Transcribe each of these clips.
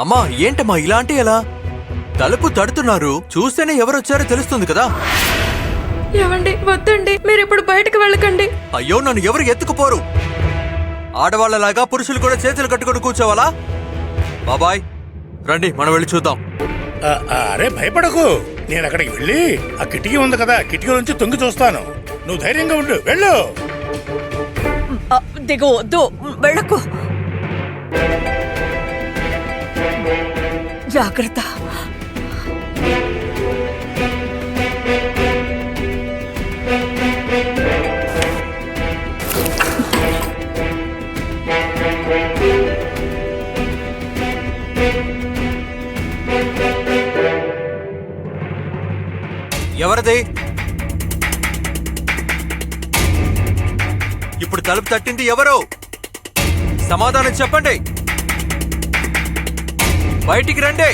అమ్మా ఏంటమ్మా ఇలాంటి ఎలా తలుపు తడుతున్నారు? చూస్తేనే ఎవరొచ్చారో తెలుస్తుంది కదా. ఏవండి వద్దండి, మీరు ఇప్పుడు బయటకు వెళ్ళకండి. అయ్యో నన్ను ఎవరు ఎత్తుకుపోరు. ఆడవాళ్లలాగా పురుషులు కూడా చేతులు కట్టుకుని కూర్చోవాలా? బాబాయ్ రండి మనం వెళ్ళి చూద్దాం. అరే భయపడకు, నేను అక్కడికి వెళ్ళి ఆ కిటికీ ఉంది కదా, కిటికీ నుంచి తొంగి చూస్తాను. నువ్వు ధైర్యంగా ఉండు, వెళ్ళు. దిగు, వద్దు, వెళ్ళకు. జాగ్రత్త. ఎవరిది? ఇప్పుడు తలుపు తట్టింది ఎవరు? సమాధానం చెప్పండి. బయటికి రండి.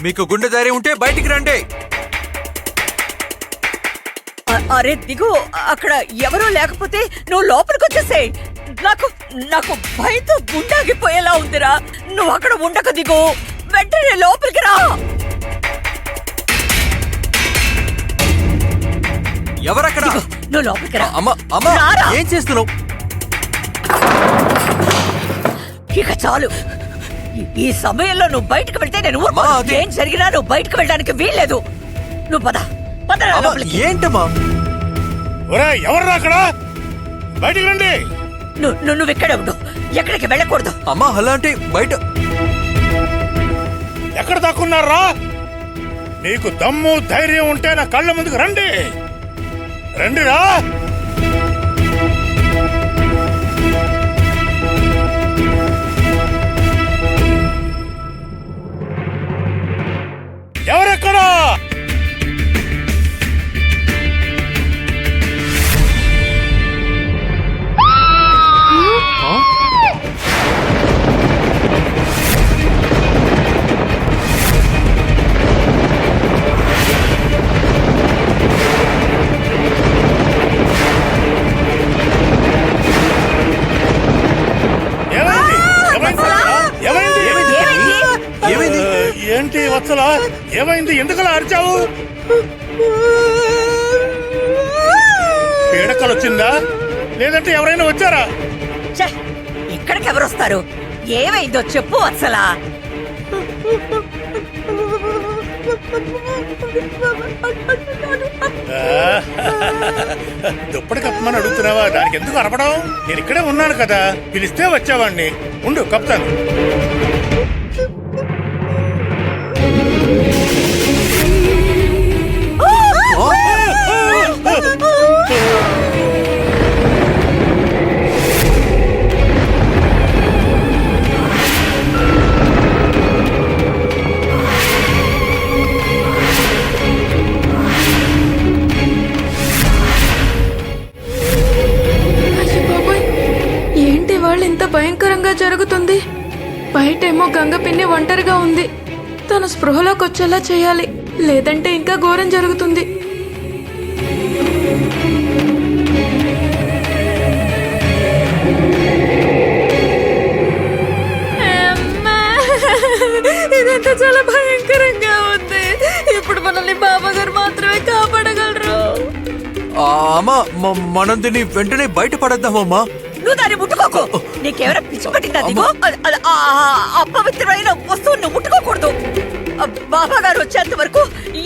మీకు గుండె ధైర్యం ఉంటే బయటికి రండి. అరే దిగు, అక్కడ ఎవరూ లేకపోతే నువ్వు లోపలికి వచ్చేసేయ్. నాకు భయంతో గుండాగిపోయేలా ఉందిరా. నువ్వు అక్కడ ఉండక దిగు, వెంటనే లోపలికి రా. ఎవరక్కడ? నువ్వు లోపలికి రా. అమ్మా ఏం చేస్తున్నావు? ఇక చాలు. ఈ సమయంలో నువ్వు బయటకు వెళ్తే నేను ఏం జరిగినా నువ్వు బయటకు వెళ్ళడానికి వీల్లేదు. నువ్వు పద. ఏంటమ్మా? ఎవర్రా అక్కడ? బయటికి రండి. నువ్వు ఇక్కడే ఉండు, ఎక్కడికి వెళ్ళకూడదు. అమ్మా అలాంటి బయట ఎక్కడ దాక్కున్నారా? నీకు దమ్ము ధైర్యం ఉంటే నా కళ్ళ ముందుకు రండి. రండిరా. ఎవరెక్కడా? ఏంటి వత్సలా, ఏమైంది? ఎందుకలా అరిచావు? పీడకలు వచ్చిందా లేదంటే ఎవరైనా వచ్చారా? ఇక్కడికి ఎవరు వస్తారు? ఏమైందో చెప్పు వత్సలా. దుప్పటి కప్పమని అడుగుతున్నావా? దానికి ఎందుకు అరపడం? నేను ఇక్కడే ఉన్నాను కదా, పిలిస్తే వచ్చేవాడిని. ఉండు కప్తాను. ఏంటి వాళ్ళు ఇంత భయంకరంగా జరుగుతుంది? బయటేమో గంగ పిన్ని ఒంటరిగా ఉంది. తన స్పృహలోకి వచ్చేలా చేయాలి, లేదంటే ఇంకా ఘోరం జరుగుతుంది. ఇదంతా చాలా భయంకరంగా ఉంది. ఇప్పుడు మనల్ని బాబాగారు మాత్రమే కాపాడగలరు. అమ్మా మనం దీన్ని వెంటనే బయటపడద్దామమ్మా. నువ్వు దాన్ని ముట్టుకోకు. నీకెవరో పిచ్చి పట్టిందా? అపవిత్రమైన వస్తువును ముట్టుకోకూడదు. బాబా గారు వచ్చేంత వరకు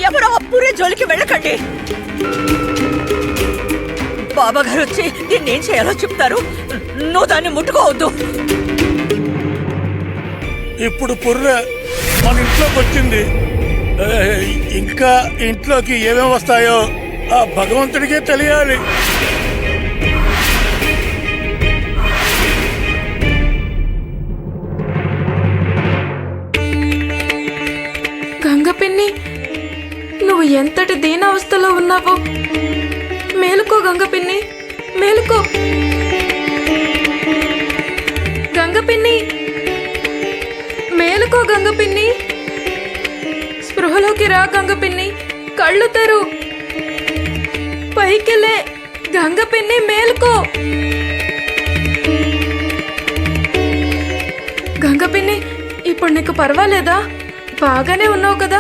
ఎవరో అప్పుడే జోలికి వెళ్ళకండి. బాబా గారు వచ్చి దీన్నేం చేయాలో చెప్తారు. నువ్వు దాన్ని ముట్టుకోవద్దు. ఇప్పుడు పుర్ర మన ఇంట్లోకి వచ్చింది. ఇంకా ఇంట్లోకి ఏమేమి వస్తాయో ఆ భగవంతుడికే తెలియాలి. గంగ పిన్ని, నువ్వు ఎంతటి దీనావస్థలో ఉన్నావో. మేలుకో గంగ పిన్ని, మేలుకో. గంగ పిన్ని, మేలుకో గంగ పిన్ని. స్పృహలోకి రా గంగ పిన్ని, కళ్ళు తెరు, పైకెళ్ళే. గంగ పిన్ని మేలుకో. గంగ పిన్ని, ఇప్పుడు నీకు పర్వాలేదా? బాగానే ఉన్నావు కదా?